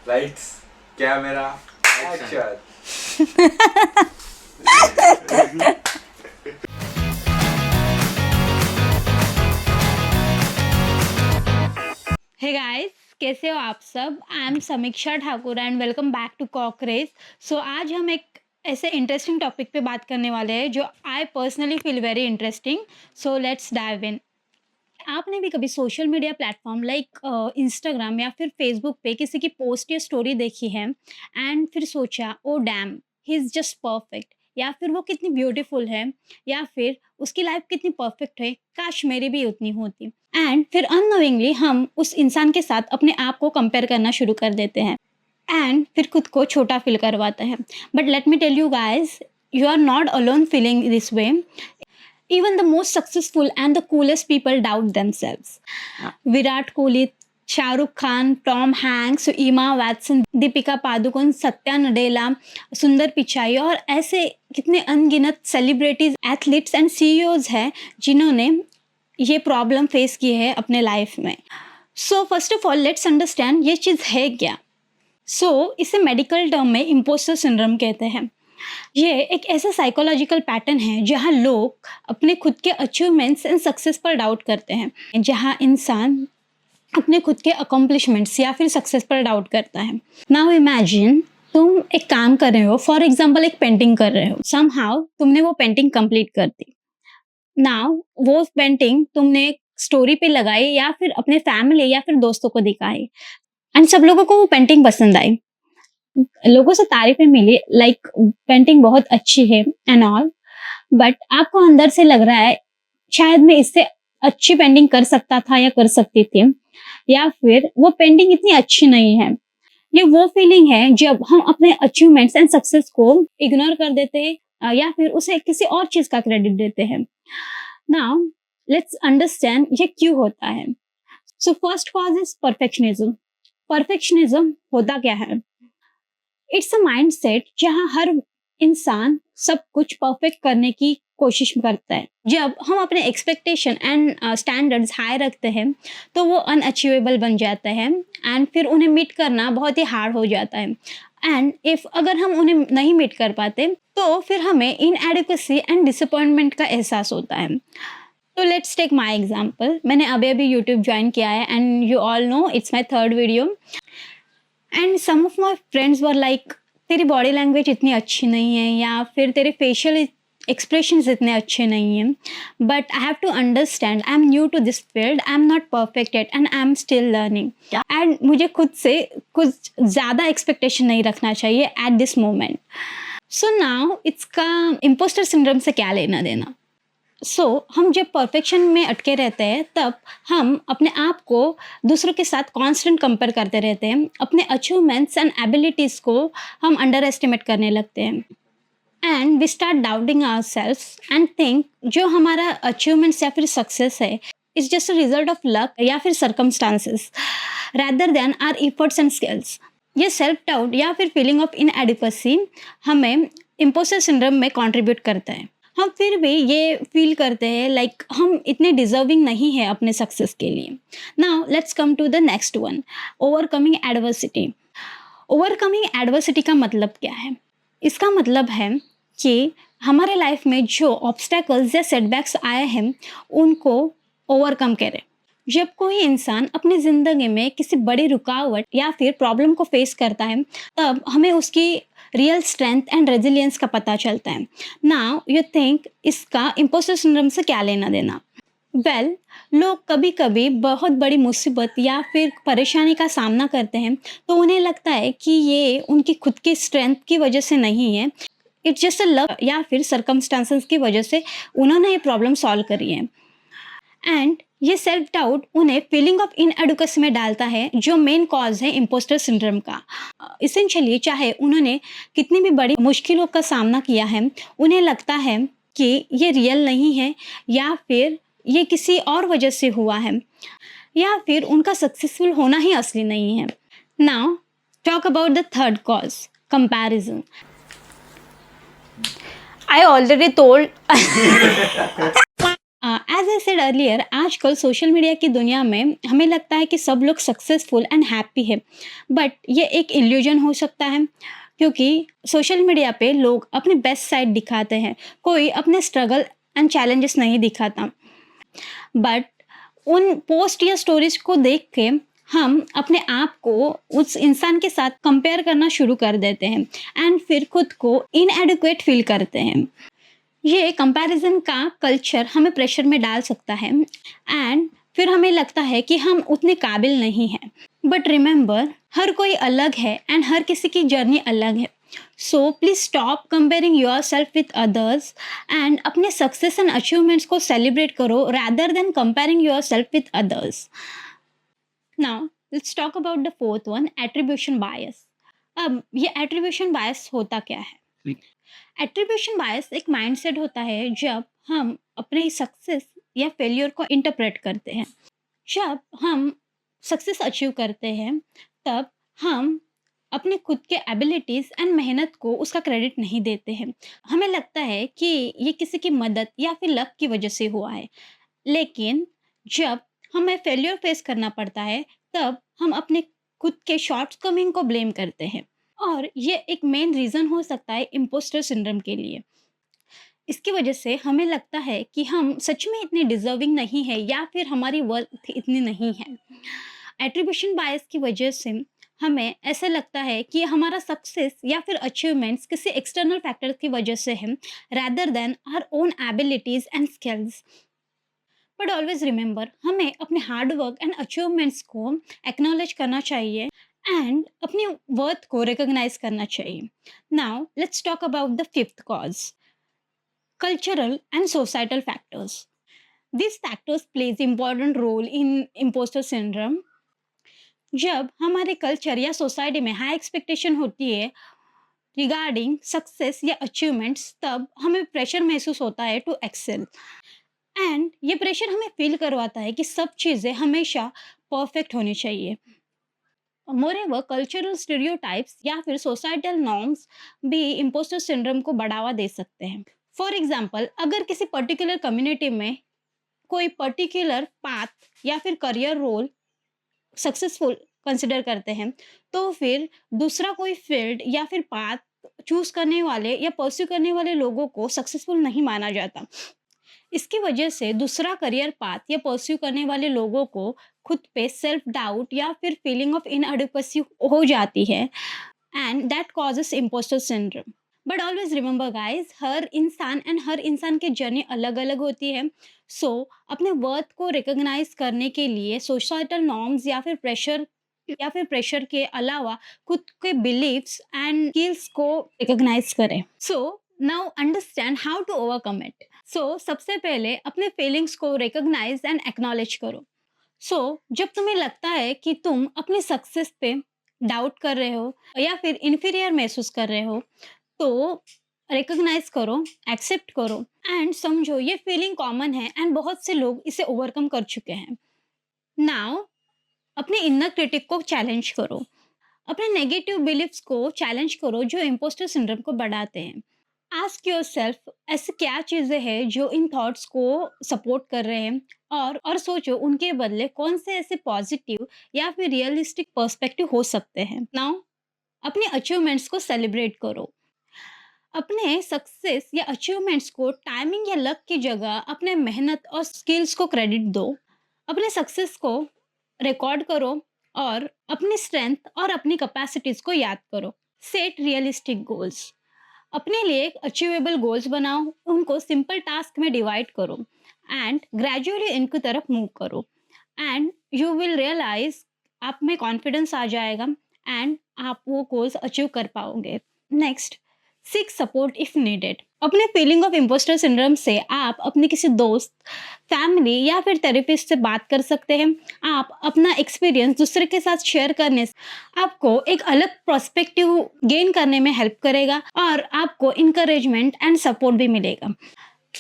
Lights, camera, action. Hey guys, कैसे हो आप सब? I am Sameeksha Thakur and welcome back to Cockerage. So आज हम एक ऐसे इंटरेस्टिंग टॉपिक पे बात करने वाले हैं जो I personally feel very interesting. So let's dive in. आपने भी कभी social media platform like Instagram या फिर फेसबुक पे किसी की पोस्ट या स्टोरी देखी है एंड फिर सोचा oh damn, he is just perfect, या फिर वो कितनी ब्यूटीफुल है, या फिर उसकी लाइफ कितनी परफेक्ट है, काश मेरी भी उतनी होती। एंड फिर अननोइंगली हम उस इंसान के साथ अपने आप को कंपेयर करना शुरू कर देते हैं एंड फिर खुद को छोटा फील करवाते हैं। But let me tell you guys, you are not alone feeling this way. Even the most successful and the coolest people doubt themselves. Virat Kohli, Shahrukh Khan, Tom Hanks, इमा वैटसन, दीपिका पादुकोण, सत्या नडेला, सुंदर पिचाई और ऐसे कितने अनगिनत सेलिब्रिटीज, एथलीट्स एंड सीईओज हैं जिन्होंने ये प्रॉब्लम फेस की है अपने लाइफ में। So first of all let's understand ये चीज़ है क्या। इसे मेडिकल टर्म में इम्पोस्टर सिंड्रोम कहते हैं। ये एक ऐसा साइकोलॉजिकल पैटर्न है जहाँ लोग अपने खुद के अचीवमेंट्स एंड सक्सेस पर डाउट करते हैं, जहाँ इंसान अपने खुद के अकम्पलिशमेंट्स या फिर सक्सेस पर डाउट करता है। नाउ इमेजिन तुम एक काम कर रहे हो, फॉर एग्जाम्पल एक पेंटिंग कर रहे हो, समहाउ तुमने वो पेंटिंग कंप्लीट कर दी। नाउ वो पेंटिंग तुमने स्टोरी पे लगाई या फिर अपने फैमिली या फिर दोस्तों को दिखाई एंड सब लोगों को वो पेंटिंग पसंद आई, लोगों से तारीफें मिली, लाइक पेंटिंग बहुत अच्छी है एंड ऑल। बट आपको अंदर से लग रहा है शायद मैं इससे अच्छी पेंटिंग कर सकता था या कर सकती थी, या फिर वो पेंटिंग इतनी अच्छी नहीं है। ये वो फीलिंग है जब हम अपने अचीवमेंट्स एंड सक्सेस को इग्नोर कर देते हैं या फिर उसे किसी और चीज का क्रेडिट देते हैं। नाउ लेट्स अंडरस्टैंड ये क्यों होता है। So first cause is perfectionism. Perfectionism होता क्या है? इट्स अ माइंडसेट जहां हर इंसान सब कुछ परफेक्ट करने की कोशिश करता है। जब हम अपने एक्सपेक्टेशन एंड स्टैंडर्ड्स हाई रखते हैं तो वो अनअचीवेबल बन जाता है एंड फिर उन्हें मीट करना बहुत ही हार्ड हो जाता है। एंड इफ अगर हम उन्हें नहीं मीट कर पाते तो फिर हमें इनएडिक्वेसी एंड डिसअपॉइंटमेंट का एहसास होता है। तो लेट्स टेक माई एग्जाम्पल। मैंने अभी अभी यूट्यूब ज्वाइन किया है and you all know it's my third video and some of my friends were like तेरी बॉडी लैंग्वेज इतनी अच्छी नहीं है या फिर तेरे फेशियल एक्सप्रेशंस इतने अच्छे नहीं हैं। But I have to understand I am new to this field, I am not perfect at and I am still learning and मुझे खुद से कुछ ज़्यादा एक्सपेक्टेशन नहीं रखना चाहिए at this moment. So now इसका इम्पोस्टर सिंड्रोम से क्या लेना देना। हम जब परफेक्शन में अटके रहते हैं तब हम अपने आप को दूसरों के साथ कांस्टेंट कंपेयर करते रहते हैं। अपने अचीवमेंट्स एंड एबिलिटीज़ को हम अंडर एस्टिमेट करने लगते हैं and we start doubting ourselves and think जो हमारा अचीवमेंट्स या फिर सक्सेस है it's just a result of luck या फिर circumstances rather than our efforts and skills. ये सेल्फ डाउट या फिर फीलिंग ऑफ इनएडिक्वेसी हमें इम्पोस्टर सिंड्रोम में कंट्रीब्यूट करता है। हम फिर भी ये फील करते हैं लाइक हम इतने डिजर्विंग नहीं है अपने सक्सेस के लिए। Now let's come to the next one, overcoming adversity. Overcoming adversity का मतलब क्या है? इसका मतलब है कि हमारे लाइफ में जो ऑब्स्टेकल्स या सेटबैक्स आए हैं उनको ओवरकम करें। जब कोई इंसान अपनी ज़िंदगी में किसी बड़ी रुकावट या फिर प्रॉब्लम को फेस करता है तब हमें उसकी रियल स्ट्रेंथ एंड रेजिलियंस का पता चलता है। नाउ यू थिंक इसका इम्पोस्टर सिंड्रोम से क्या लेना देना? वेल, लोग कभी कभी बहुत बड़ी मुसीबत या फिर परेशानी का सामना करते हैं तो उन्हें लगता है कि ये उनकी खुद की स्ट्रेंथ की वजह से नहीं है, इट्स जस्ट अ लक या फिर सर्कमस्टांसेस की वजह से उन्होंने ये प्रॉब्लम सॉल्व करी है। एंड ये सेल्फ डाउट उन्हें फीलिंग ऑफ इनएडुकेसी में डालता है जो मेन कॉज है इम्पोस्टर सिंड्रोम का। इसेंशियली चाहे उन्होंने कितनी भी बड़ी मुश्किलों का सामना किया है, उन्हें लगता है कि ये रियल नहीं है या फिर ये किसी और वजह से हुआ है या फिर उनका सक्सेसफुल होना ही असली नहीं है। Now talk about the third cause, comparison. I already told as I said earlier, आजकल सोशल मीडिया की दुनिया में हमें लगता है कि सब लोग सक्सेसफुल एंड हैप्पी है, बट ये एक इल्यूजन हो सकता है, क्योंकि सोशल मीडिया पे लोग अपने बेस्ट साइड दिखाते हैं, कोई अपने स्ट्रगल एंड चैलेंजेस नहीं दिखाता। बट उन पोस्ट या स्टोरीज को देख के हम अपने आप को उस इंसान के साथ कंपेयर करना शुरू कर देते हैं एंड फिर खुद को इनएडिक्वेट फील करते हैं। ये कंपैरिजन का कल्चर हमें प्रेशर में डाल सकता है एंड फिर हमें लगता है कि हम उतने काबिल नहीं हैं। बट रिमेंबर, हर कोई अलग है एंड हर किसी की जर्नी अलग है। So please stop comparing your self with others and अपने सक्सेस एंड अचीवमेंट्स को सेलिब्रेट करो rather than comparing yourself with others. Now let's talk about the fourth one, attribution bias. अब ये attribution bias होता क्या है? एट्रीब्यूशन बायस एक mindset होता है जब हम अपने सक्सेस या फेलियर को इंटरप्रेट करते हैं। जब हम सक्सेस अचीव करते हैं तब हम अपने खुद के एबिलिटीज़ एंड मेहनत को उसका क्रेडिट नहीं देते हैं। हमें लगता है कि ये किसी की मदद या फिर लक की वजह से हुआ है, लेकिन जब हमें फेलियर फेस करना पड़ता है तब हम अपने खुद के शॉर्टकमिंग को ब्लेम करते हैं, और ये एक मेन रीज़न हो सकता है इम्पोस्टर सिंड्रोम के लिए। इसकी वजह से हमें लगता है कि हम सच में इतने डिज़र्विंग नहीं है या फिर हमारी वर्थ इतनी नहीं है। एट्रीब्यूशन बायस की वजह से हमें ऐसा लगता है कि हमारा सक्सेस या फिर अचीवमेंट्स किसी एक्सटर्नल फैक्टर की वजह से है rather than our own abilities and skills. But always remember, हमें अपने हार्ड वर्क एंड अचीवमेंट्स को एक्नॉलेज करना चाहिए एंड अपनी वर्थ को रिकॉग्नाइज करना चाहिए। Now let's talk about the fifth cause, cultural and societal factors. These factors plays important role in imposter syndrome. जब हमारे कल्चर या सोसाइटी में हाई एक्सपेक्टेशन होती है रिगार्डिंग सक्सेस या अचीवमेंट्स, तब हमें प्रेशर महसूस होता है टू एक्सेल एंड ये प्रेशर हमें फील करवाता है कि सब चीज़ें हमेशा परफेक्ट होनी चाहिए। मोरेओवर, कल्चरल स्टीरियोटाइप्स या फिर सोसाइटल नॉर्म्स भी इम्पोस्टर सिंड्रोम को बढ़ावा दे सकते हैं। फॉर एग्जाम्पल, अगर किसी पर्टिकुलर कम्युनिटी में कोई पर्टिकुलर पाथ या फिर करियर रोल सक्सेसफुल कंसिडर करते हैं, तो फिर दूसरा कोई फील्ड या फिर पाथ चूज करने वाले या परस्यू करने वाले लोगों को सक्सेसफुल नहीं माना जाता। इसकी वजह से दूसरा करियर पाथ या परस्यू करने वाले लोगों को खुद पे सेल्फ डाउट या फिर फीलिंग ऑफ इनएडिक्वेसी हो जाती है and that causes impostor syndrome. But always remember guys, हर इंसान की जर्नी अलग अलग होती है। सो अपने वर्थ को रिकॉग्नाइज करने के लिए सोसाइटल नॉर्म्स या फिर प्रेशर के अलावा खुद के बिलीव्स एंड स्किल्स को रिकॉग्नाइज करें। So now understand how to overcome it. So सबसे पहले अपने फीलिंग्स को रिकॉग्नाइज एंड एक्नॉलेज करो। सो जब तुम्हें लगता है कि तुम अपनी सक्सेस पे डाउट कर रहे हो या फिर इन्फीरियर महसूस कर रहे हो, तो रिकॉग्नाइज करो, एक्सेप्ट करो एंड समझो ये फीलिंग कॉमन है एंड बहुत से लोग इसे ओवरकम कर चुके हैं। नाउ अपने इनर क्रिटिक को चैलेंज करो, अपने नेगेटिव बिलीफ्स को चैलेंज करो जो इम्पोस्टर सिंड्रोम को बढ़ाते हैं। आस्क योरसेल्फ, ऐसी क्या चीज़ें हैं जो इन थॉट्स को सपोर्ट कर रहे हैं, और सोचो उनके बदले कौन से ऐसे पॉजिटिव या फिर रियलिस्टिक पर्सपेक्टिव हो सकते हैं। नाउ अपने अचीवमेंट्स को सेलिब्रेट करो। अपने सक्सेस या अचीवमेंट्स को टाइमिंग या लक की जगह अपने मेहनत और स्किल्स को क्रेडिट दो। अपने सक्सेस को रिकॉर्ड करो और अपनी स्ट्रेंथ और अपनी कैपेसिटीज को याद करो। सेट रियलिस्टिक गोल्स, अपने लिए एक अचीवेबल गोल्स बनाओ, उनको सिंपल टास्क में डिवाइड करो एंड ग्रेजुअली इनकी तरफ मूव करो एंड यू विल रियलाइज आप में कॉन्फिडेंस आ जाएगा एंड आप वो गोल्स अचीव कर पाओगे। Next, seek support if needed. अपने फीलिंग ऑफ इम्पोस्टर सिंड्रोम से आप अपने किसी दोस्त, फैमिली या फिर थेरेपिस्ट से बात कर सकते हैं। आप अपना एक्सपीरियंस दूसरे के साथ शेयर करने से आपको एक अलग पर्सपेक्टिव गेन करने में हेल्प करेगा और आपको इंकरेजमेंट एंड सपोर्ट भी मिलेगा।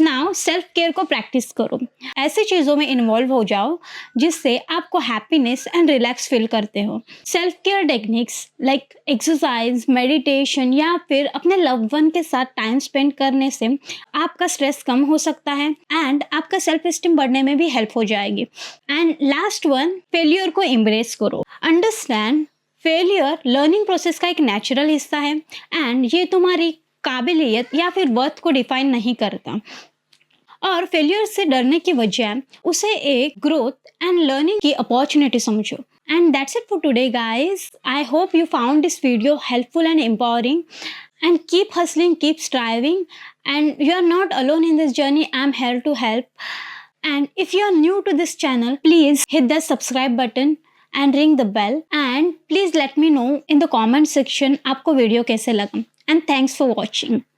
नाउ सेल्फ केयर को प्रैक्टिस करो। ऐसी चीज़ों में इन्वॉल्व हो जाओ जिससे आपको हैप्पीनेस एंड रिलैक्स फील करते हो। Self care techniques like exercise, meditation या फिर अपने लव्ड वन के साथ टाइम स्पेंड करने से आपका स्ट्रेस कम हो सकता है एंड आपका सेल्फ एस्टीम बढ़ने में भी हेल्प हो जाएगी। एंड लास्ट वन, फेलियर को एम्ब्रेस करो। अंडरस्टैंड फेलियर लर्निंग प्रोसेस का एक नेचुरल हिस्सा है एंड ये तुम्हारी काबिलियत या फिर वर्थ को डिफाइन नहीं करता। और फेलियर से डरने की वजह उसे एक ग्रोथ एंड लर्निंग की अपॉर्चुनिटी समझो। And that's it for today guys. I hope you found this video helpful and empowering. And keep hustling, keep striving, and you are not alone in this journey. I'm here to help. And if you are new to this channel, please hit the subscribe button and ring the bell. And please let me know in the comment section आपको video कैसे लगा. And thanks for watching.